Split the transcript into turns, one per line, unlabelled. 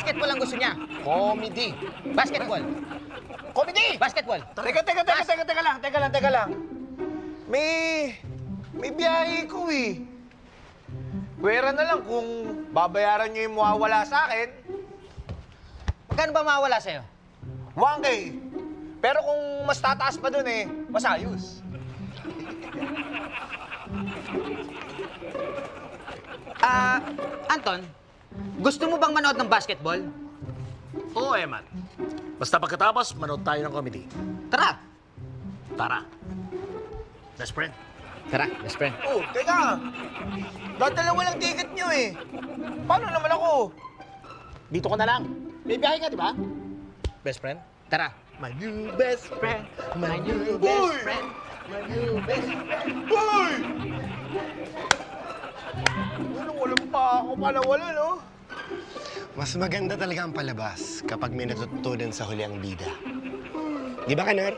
Basketball ang gusto niya.
Comedy.
Basketball.
Comedy!
Basketball.
Teka lang. May biyahe ko eh. Pwera na lang kung babayaran nyo yung mawawala sa akin.
Magkano ba mawala sa'yo?
1K. Pero kung mas tataas pa dun eh, mas ayos.
Anton, gusto mo bang manood ng basketball?
Oo, Eman. Basta pagkatapos, manood tayo ng comedy.
Tara.
Tara. Best friend.
Tara, best friend.
Oh, teka. Dadalawa lang ticket nyo eh. Paano naman ako?
Dito ka na lang. May biyahe ka, di ba? Best friend?
Tara.
My new best friend. My new
Boy!
best friend. My new best friend.
Boy! Walang pa ako pala wala, no?
Mas maganda talaga ang palabas kapag may natututunan sa huli ang bida. Di ba, Kanar?